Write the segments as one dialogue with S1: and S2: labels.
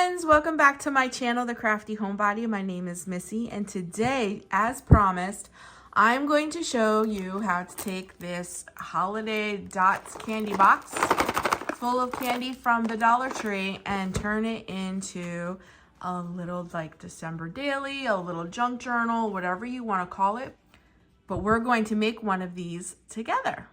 S1: friends, welcome back to my channel, The Crafty Homebody. My name is Missy, and today, as promised, I'm going to show you how to take this Holiday Dots candy box full of candy from the Dollar Tree and turn it into a little like December daily, a little junk journal, whatever you want to call it. But we're going to make one of these together.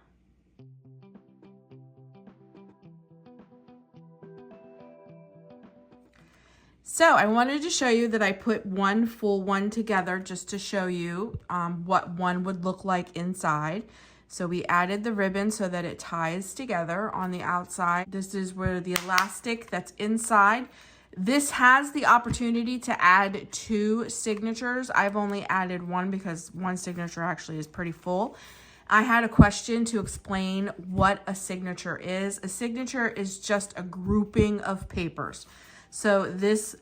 S1: So I wanted to show you that I put one full one together just to show you what one would look like inside. So we added the ribbon so that it ties together on the outside. This is where the elastic that's inside. This has the opportunity to add 2 signatures. I've only added one because one signature actually is pretty full. I had a question to explain what a signature is. A signature is just a grouping of papers. So this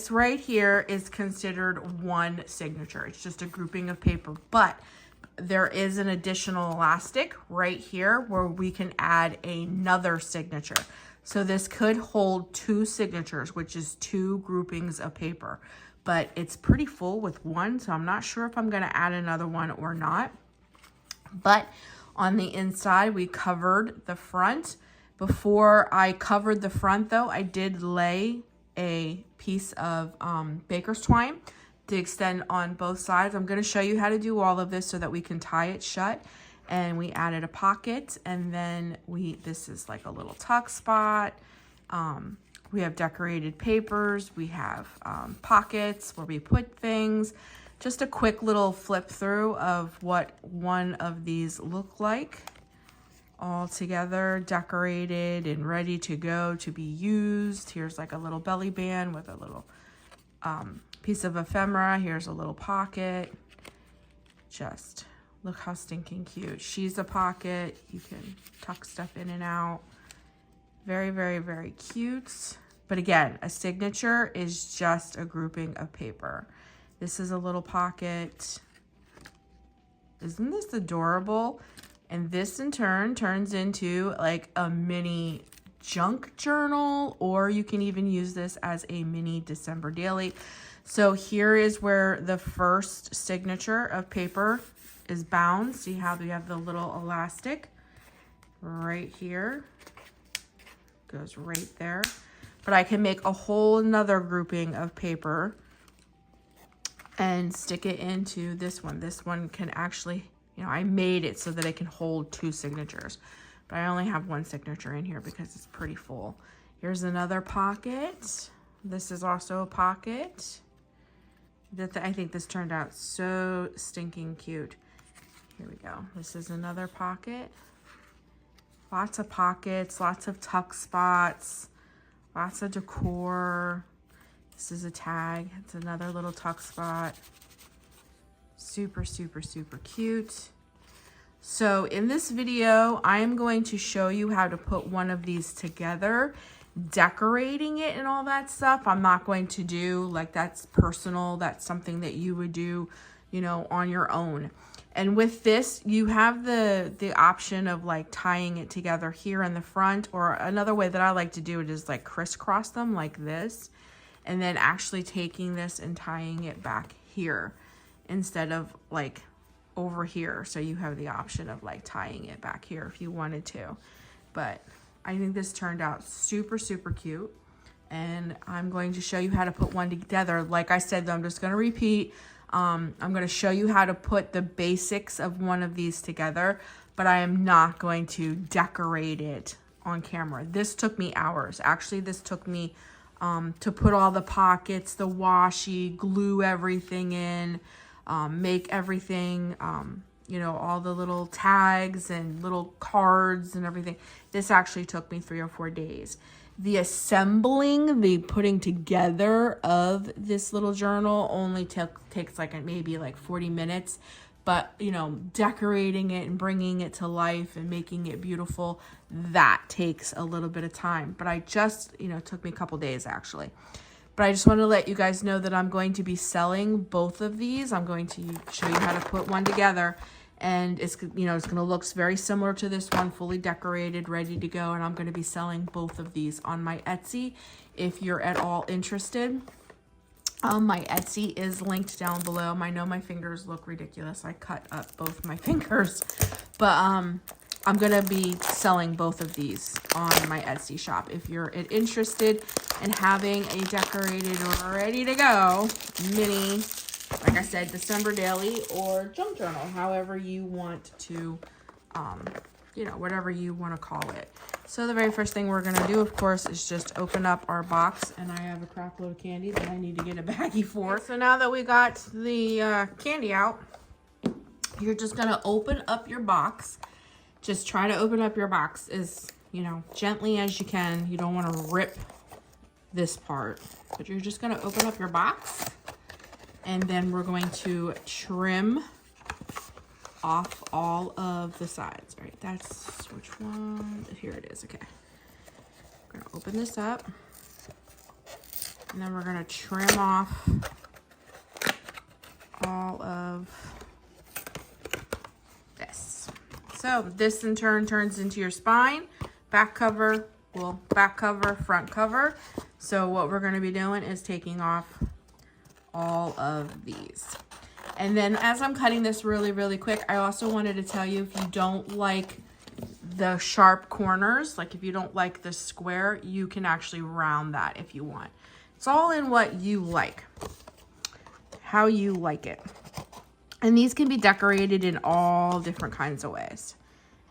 S1: right here is considered one signature. It's just a grouping of paper, but there is an additional elastic right here where we can add another signature. So this could hold 2 signatures, which is 2 groupings of paper, but it's pretty full with one. So I'm not sure if I'm gonna add another one or not. But on the inside, we covered the front. Before I covered the front though, I did lay a piece of baker's twine to extend on both sides. I'm going to show you how to do all of this so that we can tie it shut. And we added a pocket, and then this is like a little tuck spot. We have decorated papers. We have pockets where we put things. Just a quick little flip through of what one of these look like. All together, decorated and ready to go to be used. Here's like a little belly band with a little piece of ephemera. Here's a little pocket. Just look how stinking cute. She's a pocket. You can tuck stuff in and out. Very, very, very cute. But again, a signature is just a grouping of paper. This is a little pocket. Isn't this adorable? And this in turn turns into like a mini junk journal, or you can even use this as a mini December daily. So here is where the first signature of paper is bound. See how we have the little elastic right here. Goes right there. But I can make a whole another grouping of paper and stick it into this one. This one can actually, I made it so that it can hold 2 signatures, but I only have 1 signature in here because it's pretty full. Here's another pocket. This is also a pocket. I think this turned out so stinking cute. Here we go. This is another pocket. Lots of pockets, lots of tuck spots, lots of decor. This is a tag. It's another little tuck spot. Super, super, super cute. So in this video, I am going to show you how to put one of these together, decorating it and all that stuff. I'm not going to do, like, that's personal. That's something that you would do, on your own. And with this, you have the option of like tying it together here in the front, or another way that I like to do it is like crisscross them like this, and then actually taking this and tying it back here instead of like over here. So you have the option of like tying it back here if you wanted to. But I think this turned out super, super cute. And I'm going to show you how to put one together. Like I said, though, I'm just going to repeat. I'm going to show you how to put the basics of one of these together, but I am not going to decorate it on camera. This took me hours. Actually, this took me to put all the pockets, the washi, glue everything in, make everything, all the little tags and little cards and everything. This actually took me 3 or 4 days. The assembling, the putting together of this little journal only takes maybe 40 minutes. But, decorating it and bringing it to life and making it beautiful, that takes a little bit of time. But I just, took me a couple days actually. But I just want to let you guys know that I'm going to be selling both of these. I'm going to show you how to put one together. And it's, you know, it's going to look very similar to this one, fully decorated, ready to go. And I'm going to be selling both of these on my Etsy if you're at all interested. My Etsy is linked down below. I know my fingers look ridiculous. I cut up both my fingers, but I'm gonna be selling both of these on my Etsy shop. If you're interested in having a decorated, ready to go mini, like I said, December daily or junk journal, however you want to, you know, whatever you want to call it. So the very first thing we're going to do, of course, is just open up our box. And I have a crap load of candy that I need to get a baggie for. So now that we got the candy out, you're just going to open up your box. Just try to open up your box as, you know, gently as you can. You don't want to rip this part. But you're just going to open up your box. And then we're going to trim off all of the sides. All right, that's which one? Here it is. Okay, we're gonna open this up, and then we're gonna trim off all of this. So this in turn turns into your spine, back cover, well, back cover, front cover. So what we're gonna be doing is taking off all of these. And then as I'm cutting this really, really quick, I also wanted to tell you, if you don't like the sharp corners, like if you don't like the square, you can actually round that if you want. It's all in what you like, how you like it. And these can be decorated in all different kinds of ways.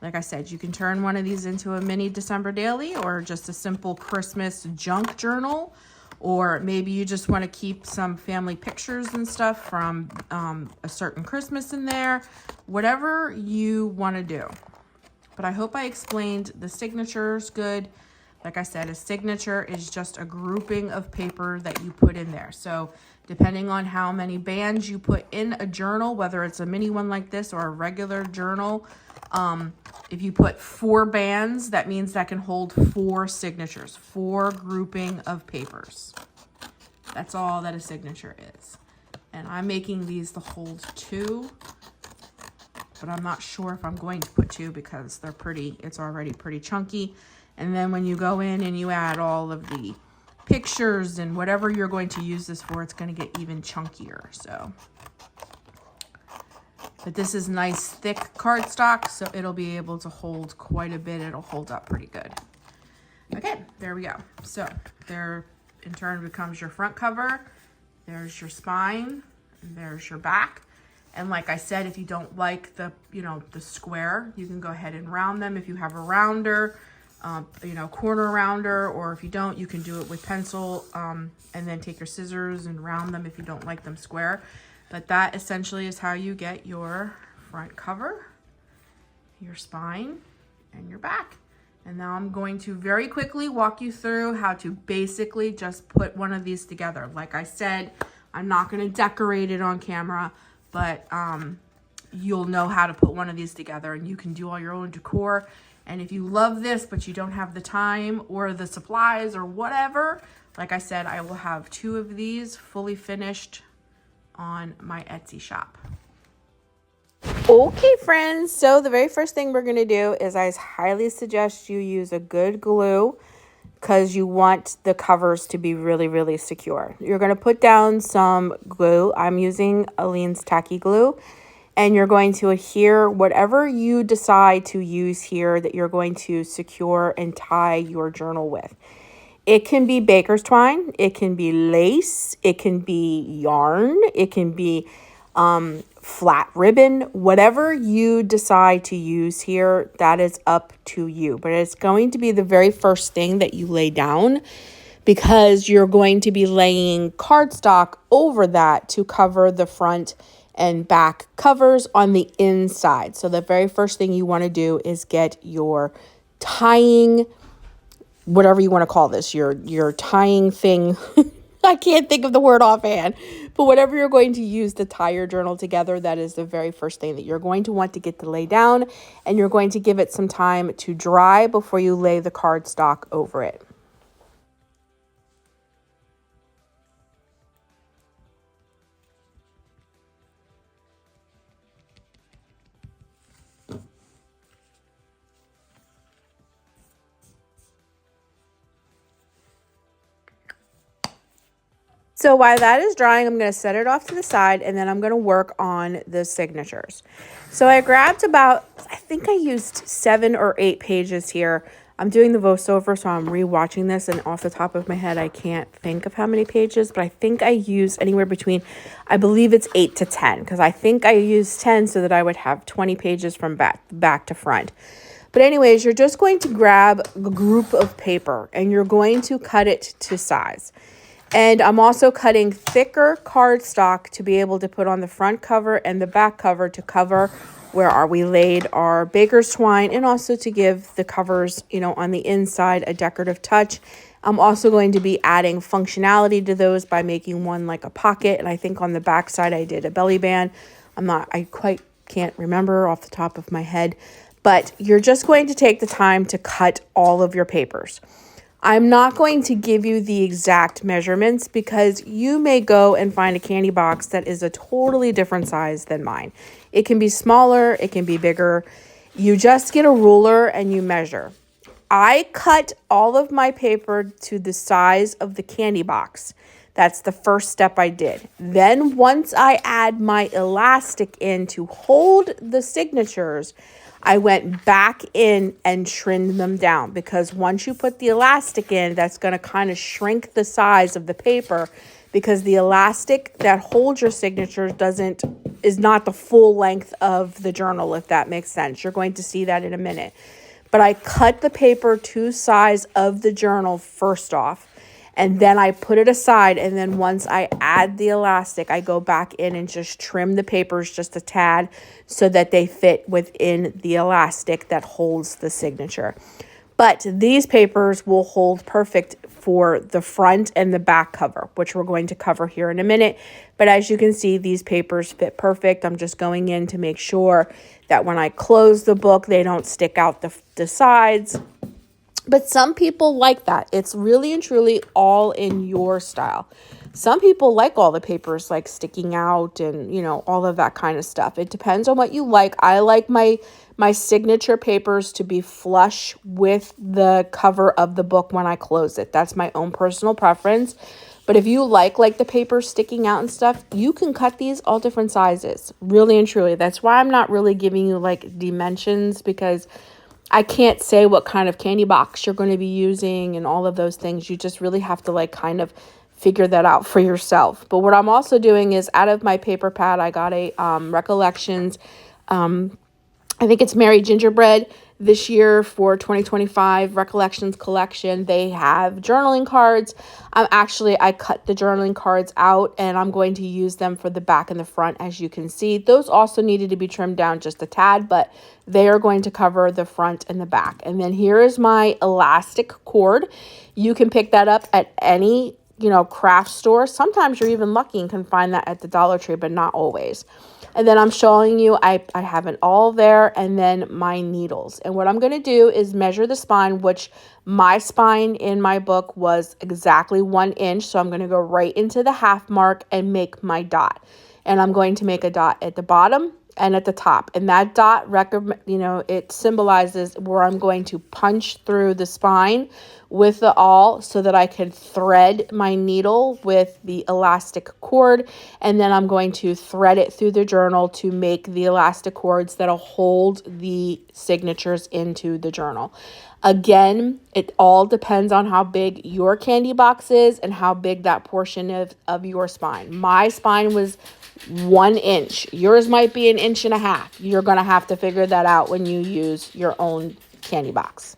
S1: Like I said, you can turn one of these into a mini December daily or just a simple Christmas junk journal. Or maybe you just want to keep some family pictures and stuff from a certain Christmas in there. Whatever you want to do. But I hope I explained the signatures good. Like I said, a signature is just a grouping of paper that you put in there. So depending on how many bands you put in a journal, whether it's a mini one like this or a regular journal, if you put 4 bands, that means that can hold 4 signatures, 4 grouping of papers. That's all that a signature is. And I'm making these to hold 2, but I'm not sure if I'm going to put 2 because they're pretty, it's already pretty chunky. And then when you go in and you add all of the pictures and whatever you're going to use this for, it's going to get even chunkier. So. But this is nice thick cardstock, so it'll be able to hold quite a bit. It'll hold up pretty good. Okay, there we go. So there in turn becomes your front cover. There's your spine, and there's your back. And like I said, if you don't like the, you know, the square, you can go ahead and round them. If you have a rounder, you know, corner rounder, or if you don't, you can do it with pencil and then take your scissors and round them if you don't like them square. But that essentially is how you get your front cover, your spine, and your back. And now I'm going to very quickly walk you through how to basically just put one of these together. Like I said, I'm not going to decorate it on camera, but you'll know how to put one of these together and you can do all your own decor. And if you love this, but you don't have the time or the supplies or whatever, like I said, I will have 2 of these fully finished on my Etsy shop. Okay, friends, so the very first thing we're going to do is I highly suggest you use a good glue because you want the covers to be really, really secure. You're going to put down some glue. I'm using Aleene's Tacky Glue, and you're going to adhere whatever you decide to use here that you're going to secure and tie your journal with. It can be baker's twine, it can be lace, it can be yarn, it can be flat ribbon, whatever you decide to use here, that is up to you. But it's going to be the very first thing that you lay down because you're going to be laying cardstock over that to cover the front and back covers on the inside. So the very first thing you want to do is get your tying, whatever you want to call this, your tying thing. I can't think of the word offhand, but whatever you're going to use to tie your journal together, that is the very first thing that you're going to want to get to lay down, and you're going to give it some time to dry before you lay the cardstock over it. So while that is drying, I'm going to set it off to the side, and then I'm going to work on the signatures. So I grabbed about, I think I used 7 or 8 pages here. I'm doing the voiceover, so I'm rewatching this, and off the top of my head, I can't think of how many pages, but I think I used anywhere between, I believe it's 8 to 10, because I think I used 10 so that I would have 20 pages from back to front. But anyways, you're just going to grab a group of paper, and you're going to cut it to size. And I'm also cutting thicker cardstock to be able to put on the front cover and the back cover to cover where we laid our baker's twine, and also to give the covers, on the inside a decorative touch. I'm also going to be adding functionality to those by making one like a pocket. And I think on the back side I did a belly band. I quite can't remember off the top of my head. But you're just going to take the time to cut all of your papers. I'm not going to give you the exact measurements because you may go and find a candy box that is a totally different size than mine. It can be smaller, it can be bigger. You just get a ruler and you measure. I cut all of my paper to the size of the candy box. That's the first step I did. Then once I add my elastic in to hold the signatures, I went back in and trimmed them down, because once you put the elastic in, that's going to kind of shrink the size of the paper, because the elastic that holds your signature is not the full length of the journal, if that makes sense. You're going to see that in a minute. But I cut the paper to size of the journal first off, and then I put it aside, and then once I add the elastic, I go back in and just trim the papers just a tad so that they fit within the elastic that holds the signature. But these papers will hold perfect for the front and the back cover, which we're going to cover here in a minute. But as you can see, these papers fit perfect. I'm just going in to make sure that when I close the book, they don't stick out the sides. But some people like that. It's really and truly all in your style. Some people like all the papers like sticking out and, all of that kind of stuff. It depends on what you like. I like my signature papers to be flush with the cover of the book when I close it. That's my own personal preference. But if you like the paper sticking out and stuff, you can cut these all different sizes. Really and truly. That's why I'm not really giving you dimensions, because I can't say what kind of candy box you're going to be using and all of those things. You just really have to kind of figure that out for yourself. But what I'm also doing is, out of my paper pad, I got a Recollections, I think it's Merry Gingerbread this year for 2025 Recollections collection. They have journaling cards. I cut the journaling cards out, and I'm going to use them for the back and the front. As you can see, those also needed to be trimmed down just a tad, but they are going to cover the front and the back. And then here is my elastic cord. You can pick that up at any craft store. Sometimes you're even lucky and can find that at the Dollar Tree, but not always. And then I'm showing you, I have it all there, and then my needles. And what I'm going to do is measure the spine, which my spine in my book was exactly 1 inch. So I'm going to go right into the half mark and make my dot. And I'm going to make a dot at the bottom and at the top. And that dot, it symbolizes where I'm going to punch through the spine with the awl so that I can thread my needle with the elastic cord. And then I'm going to thread it through the journal to make the elastic cords that'll hold the signatures into the journal. Again, it all depends on how big your candy box is and how big that portion of your spine. My spine was 1 inch. Yours might be 1.5 inches. You're going to have to figure that out when you use your own candy box.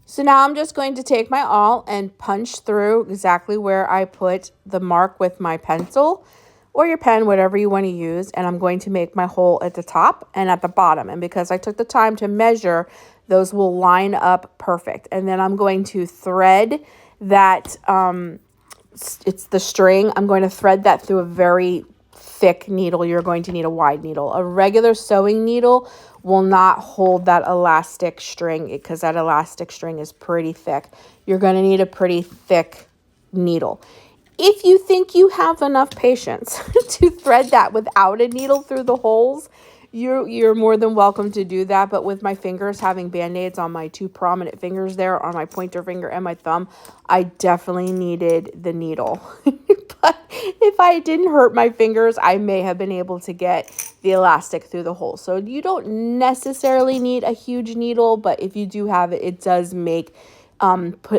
S1: So now I'm just going to take my awl and punch through exactly where I put the mark with my pencil or your pen, whatever you want to use. And I'm going to make my hole at the top and at the bottom. And because I took the time to measure, those will line up perfect. And then I'm going to thread that, it's the string. I'm going to thread that through a very thick needle. You're going to need a wide needle. A regular sewing needle will not hold that elastic string because that elastic string is pretty thick. You're going to need a pretty thick needle. If you think you have enough patience to thread that without a needle through the holes, You're more than welcome to do that, but with my fingers having band-aids on my two prominent fingers there, on my pointer finger and my thumb, I definitely needed the needle. But if I didn't hurt my fingers, I may have been able to get the elastic through the hole. So you don't necessarily need a huge needle, but if you do have it, it does make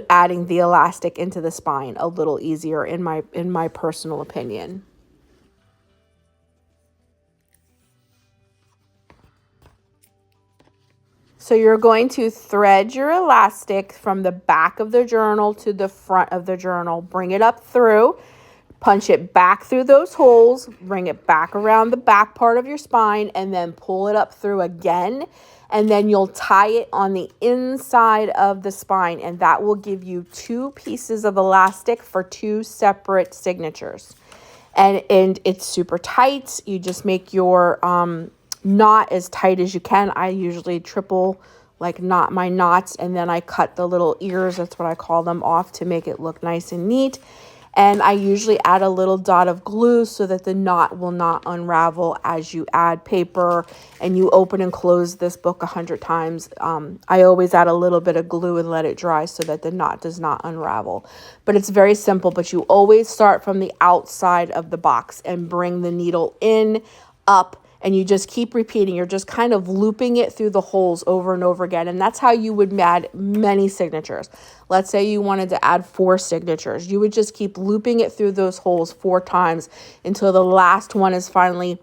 S1: adding the elastic into the spine a little easier in my personal opinion. So you're going to thread your elastic from the back of the journal to the front of the journal. Bring it up through, punch it back through those holes, bring it back around the back part of your spine, and then pull it up through again. And then you'll tie it on the inside of the spine, and that will give you 2 pieces of elastic for 2 separate signatures. And it's super tight. You just make your knot as tight as you can. I usually triple knot my knots, and then I cut the little ears, that's what I call them, off to make it look nice and neat. And I usually add a little dot of glue so that the knot will not unravel as you add paper and you open and close this book 100 times. I always add a little bit of glue and let it dry so that the knot does not unravel. But it's very simple, but you always start from the outside of the box and bring the needle in, up, and you just keep repeating. You're just kind of looping it through the holes over and over again. And that's how you would add many signatures. Let's say you wanted to add 4 signatures. You would just keep looping it through those holes 4 times until the last one is finally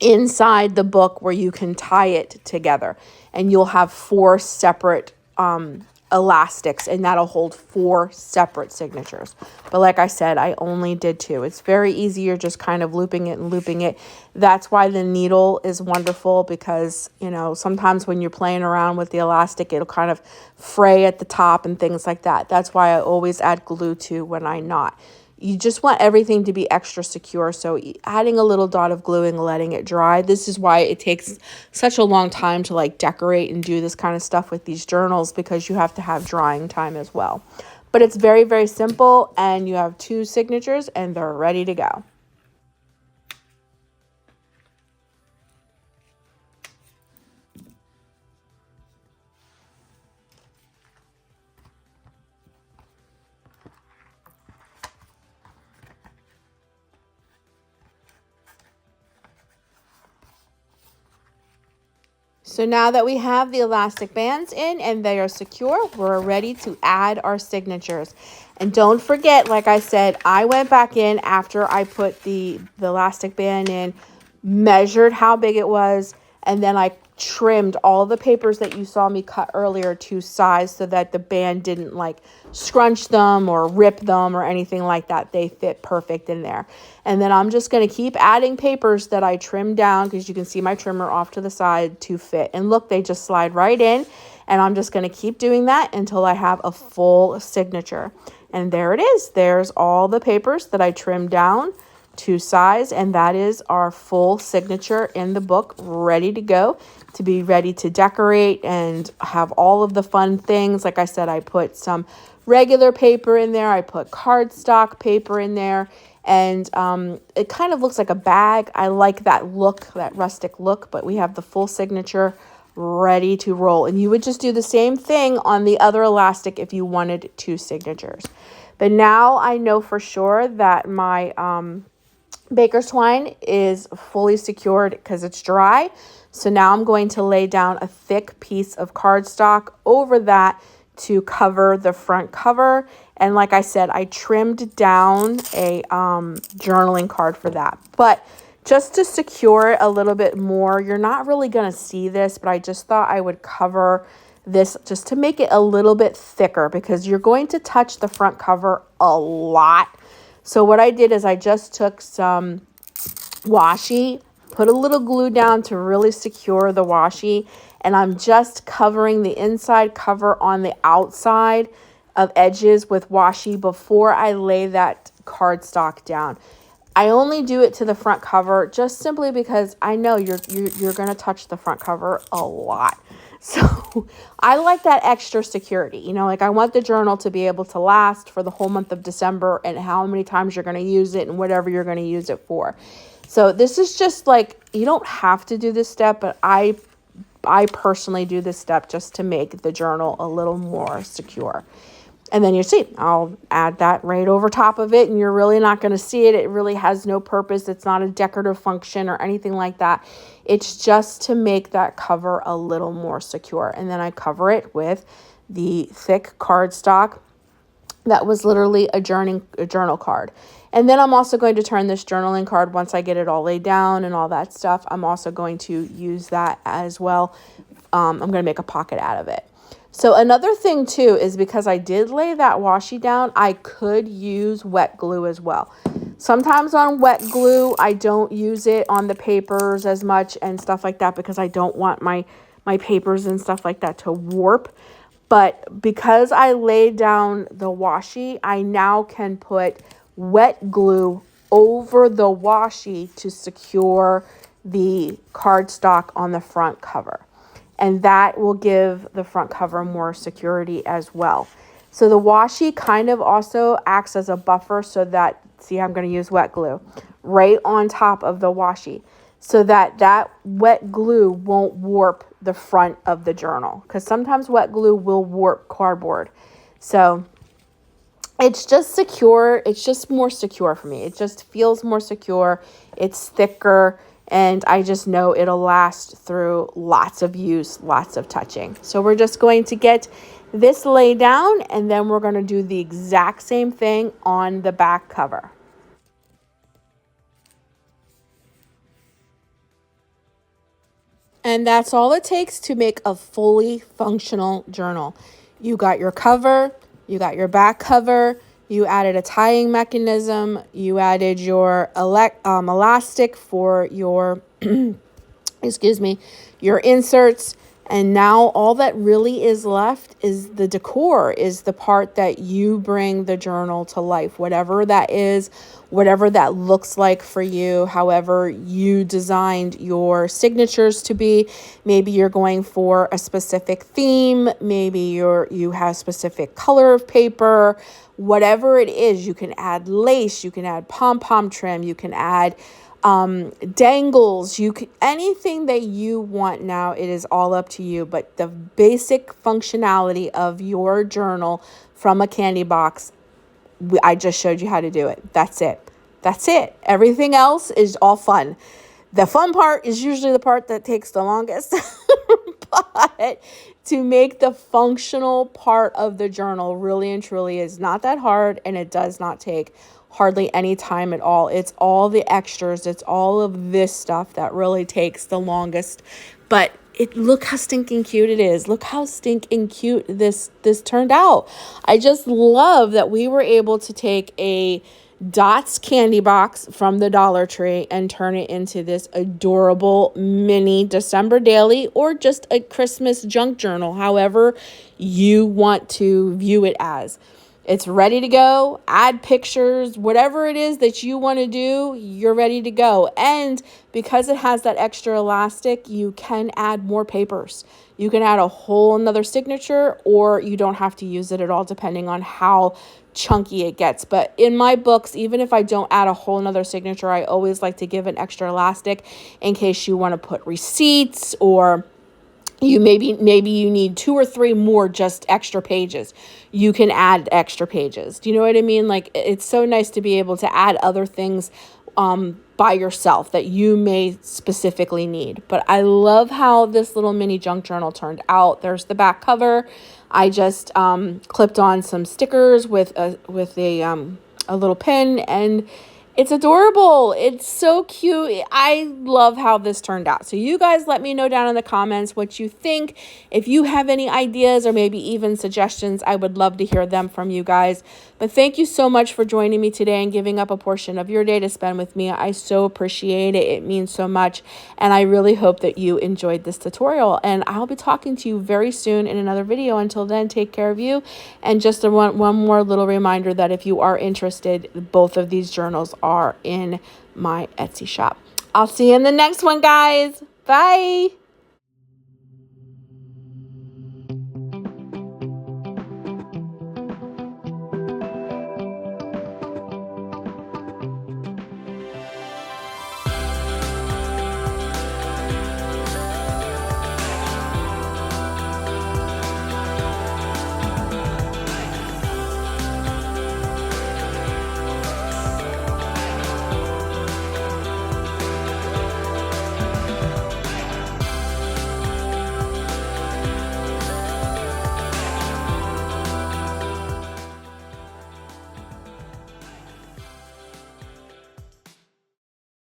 S1: inside the book where you can tie it together. And you'll have 4 separate elastics, and that'll hold 4 separate signatures. But like I said, I only did 2. It's very easy. You're just kind of looping it and looping it. That's why the needle is wonderful, because sometimes when you're playing around with the elastic, it'll kind of fray at the top and things like that. That's why I always add glue too when I knot. You just want everything to be extra secure, so adding a little dot of glue and letting it dry. This is why it takes such a long time to decorate and do this kind of stuff with these journals, because you have to have drying time as well. But it's very, very simple, and you have 2 signatures and they're ready to go. So now that we have the elastic bands in and they are secure, we're ready to add our signatures. And don't forget, like I said, I went back in after I put the elastic band in, measured how big it was, and then I trimmed all the papers that you saw me cut earlier to size so that the band didn't scrunch them or rip them or anything like that. They fit perfect in there. And then I'm just going to keep adding papers that I trimmed down, because you can see my trimmer off to the side, to fit. And look, they just slide right in. And I'm just going to keep doing that until I have a full signature. And there it is. There's all the papers that I trimmed down to size, and that is our full signature in the book, ready to go, to be ready to decorate and have all of the fun things. Like I said, I put some regular paper in there, I put cardstock paper in there, and it kind of looks like a bag. I like that look, that rustic look, but we have the full signature ready to roll. And you would just do the same thing on the other elastic if you wanted 2 signatures. But now I know for sure that my baker's twine is fully secured because it's dry. So now I'm going to lay down a thick piece of cardstock over that to cover the front cover. And like I said, I trimmed down a journaling card for that. But just to secure it a little bit more, you're not really going to see this, but I just thought I would cover this just to make it a little bit thicker, because you're going to touch the front cover a lot. So what I did is I just took some washi, put a little glue down to really secure the washi, and I'm just covering the inside cover on the outside of edges with washi before I lay that cardstock down. I only do it to the front cover just simply because I know you're going to touch the front cover a lot. So I like that extra security. I want the journal to be able to last for the whole month of December, and how many times you're going to use it and whatever you're going to use it for. So this is just like, you don't have to do this step, but I personally do this step just to make the journal a little more secure. And then you see, I'll add that right over top of it, and you're really not going to see it. It really has no purpose. It's not a decorative function or anything like that. It's just to make that cover a little more secure. And then I cover it with the thick cardstock that was literally a journal card. And then I'm also going to turn this journaling card once I get it all laid down and all that stuff. I'm also going to use that as well. I'm going to make a pocket out of it. So another thing too is because I did lay that washi down, I could use wet glue as well. Sometimes on wet glue, I don't use it on the papers as much and stuff like that because I don't want my papers and stuff like that to warp. But because I laid down the washi, I now can put wet glue over the washi to secure the cardstock on the front cover. And that will give the front cover more security as well. So the washi kind of also acts as a buffer so that, see, I'm going to use wet glue right on top of the washi so that that wet glue won't warp the front of the journal, because sometimes wet glue will warp cardboard. So it's just secure. It's just more secure for me. It just feels more secure. It's thicker. And I just know it'll last through lots of use, lots of touching. So we're just going to get this laid down, and then we're going to do the exact same thing on the back cover. And that's all it takes to make a fully functional journal. You got your cover, you got your back cover, you added a tying mechanism, you added your elastic for your, excuse me, your inserts. And now all that really is left is the decor, is the part that you bring the journal to life, whatever that is, whatever that looks like for you, however you designed your signatures to be. Maybe you're going for a specific theme, maybe you have specific color of paper, whatever it is. You can add lace, you can add pom-pom trim, you can add dangles, you can, anything that you want now, it is all up to you. But the basic functionality of your journal from a candy box, I just showed you how to do it. That's it. That's it. Everything else is all fun. The fun part is usually the part that takes the longest. But to make the functional part of the journal really and truly is not that hard, and it does not take hardly any time at all. It's all the extras. It's all of this stuff that really takes the longest. But look how stinking cute it is. Look how stinking cute this turned out. I just love that we were able to take a Dots candy box from the Dollar Tree and turn it into this adorable mini December daily, or just a Christmas junk journal, however you want to view it as. It's ready to go. Add pictures, whatever it is that you want to do, you're ready to go. And because it has that extra elastic, you can add more papers. You can add a whole another signature, or you don't have to use it at all, depending on how chunky it gets. But in my books, even if I don't add a whole nother signature, I always like to give an extra elastic in case you want to put receipts, or you maybe you need 2 or 3 more just extra pages. You can add extra pages. Do you know what I mean? Like, it's so nice to be able to add other things by yourself that you may specifically need. But I love how this little mini junk journal turned out. There's the back cover. I just clipped on some stickers with a little pin, and it's adorable. It's so cute. I love how this turned out. So you guys let me know down in the comments what you think. If you have any ideas or maybe even suggestions, I would love to hear them from you guys. But thank you so much for joining me today and giving up a portion of your day to spend with me. I so appreciate it. It means so much. And I really hope that you enjoyed this tutorial. And I'll be talking to you very soon in another video. Until then, take care of you. And just one more little reminder that if you are interested, both of these journals are in my Etsy shop. I'll see you in the next one, guys. Bye.